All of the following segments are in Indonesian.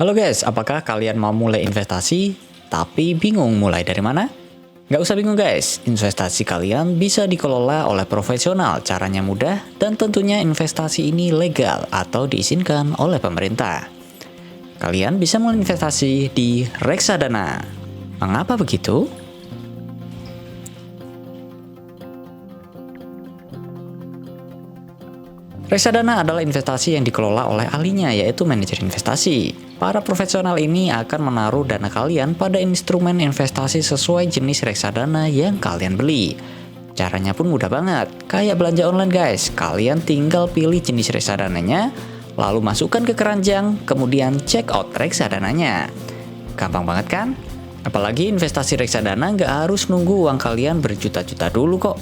Halo guys, apakah kalian mau mulai investasi tapi bingung mulai dari mana? Nggak usah bingung guys, investasi kalian bisa dikelola oleh profesional, caranya mudah, dan tentunya investasi ini legal atau diizinkan oleh pemerintah. Kalian bisa mulai investasi di reksadana. Mengapa begitu? Reksadana adalah investasi yang dikelola oleh ahlinya, yaitu manajer investasi. Para profesional ini akan menaruh dana kalian pada instrumen investasi sesuai jenis reksadana yang kalian beli. Caranya pun mudah banget, kayak belanja online guys. Kalian tinggal pilih jenis reksadananya, lalu masukkan ke keranjang, kemudian check out reksadananya. Gampang banget kan? Apalagi investasi reksadana nggak harus nunggu uang kalian berjuta-juta dulu kok.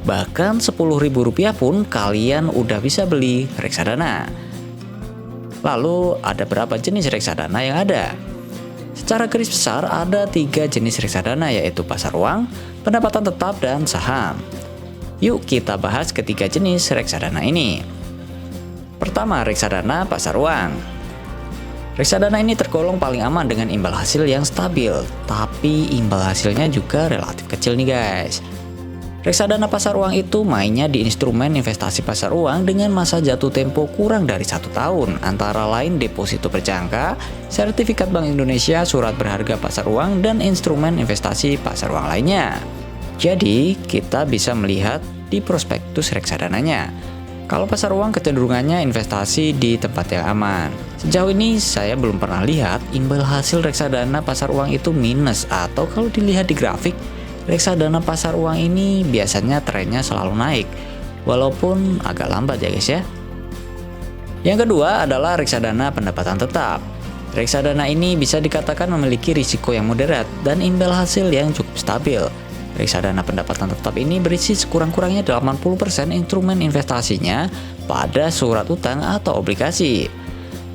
Bahkan Rp10.000 pun kalian udah bisa beli reksadana. Lalu ada berapa jenis reksadana yang ada? Secara garis besar ada 3 jenis reksadana, yaitu pasar uang, pendapatan tetap, dan saham. Yuk kita bahas ketiga jenis reksadana ini. Pertama, reksadana pasar uang. Reksadana ini tergolong paling aman dengan imbal hasil yang stabil, tapi imbal hasilnya juga relatif kecil nih guys. Reksadana pasar uang itu mainnya di instrumen investasi pasar uang dengan masa jatuh tempo kurang dari 1 tahun, antara lain deposito berjangka, sertifikat Bank Indonesia, surat berharga pasar uang, dan instrumen investasi pasar uang lainnya. Jadi, kita bisa melihat di prospektus reksadananya. Kalau pasar uang kecenderungannya investasi di tempat yang aman. Sejauh ini saya belum pernah lihat imbal hasil reksadana pasar uang itu minus, atau kalau dilihat di grafik, reksadana pasar uang ini biasanya trennya selalu naik, walaupun agak lambat ya guys ya. Yang kedua adalah reksadana pendapatan tetap. Reksadana ini bisa dikatakan memiliki risiko yang moderat dan imbal hasil yang cukup stabil. Reksadana pendapatan tetap ini berisi sekurang-kurangnya 80% instrumen investasinya pada surat utang atau obligasi.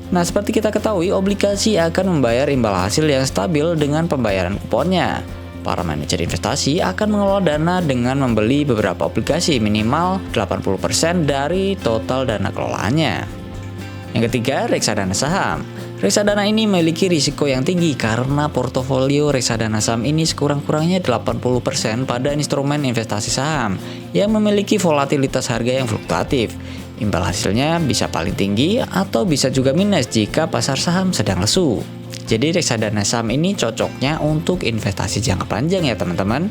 Nah, seperti kita ketahui, obligasi akan membayar imbal hasil yang stabil dengan pembayaran kuponnya. Para manajer investasi akan mengelola dana dengan membeli beberapa obligasi minimal 80% dari total dana kelolaannya. Yang ketiga, reksadana saham. Reksadana ini memiliki risiko yang tinggi karena portofolio reksadana saham ini sekurang-kurangnya 80% pada instrumen investasi saham yang memiliki volatilitas harga yang fluktuatif. Imbal hasilnya bisa paling tinggi atau bisa juga minus jika pasar saham sedang lesu. Jadi reksadana saham ini cocoknya untuk investasi jangka panjang ya teman-teman.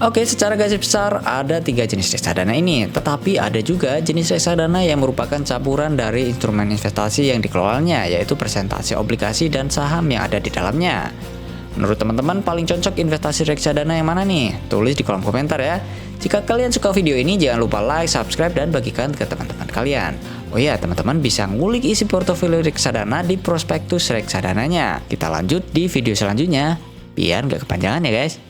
Oke, secara garis besar ada 3 jenis reksadana ini, tetapi ada juga jenis reksadana yang merupakan campuran dari instrumen investasi yang dikelolanya, yaitu presentasi obligasi dan saham yang ada di dalamnya. Menurut teman-teman paling cocok investasi reksadana yang mana nih? Tulis di kolom komentar ya. Jika kalian suka video ini, jangan lupa like, subscribe, dan bagikan ke teman-teman kalian. Oh ya, teman-teman bisa ngulik isi portofolio reksadana di prospektus reksadananya. Kita lanjut di video selanjutnya, biar nggak kepanjangan ya guys.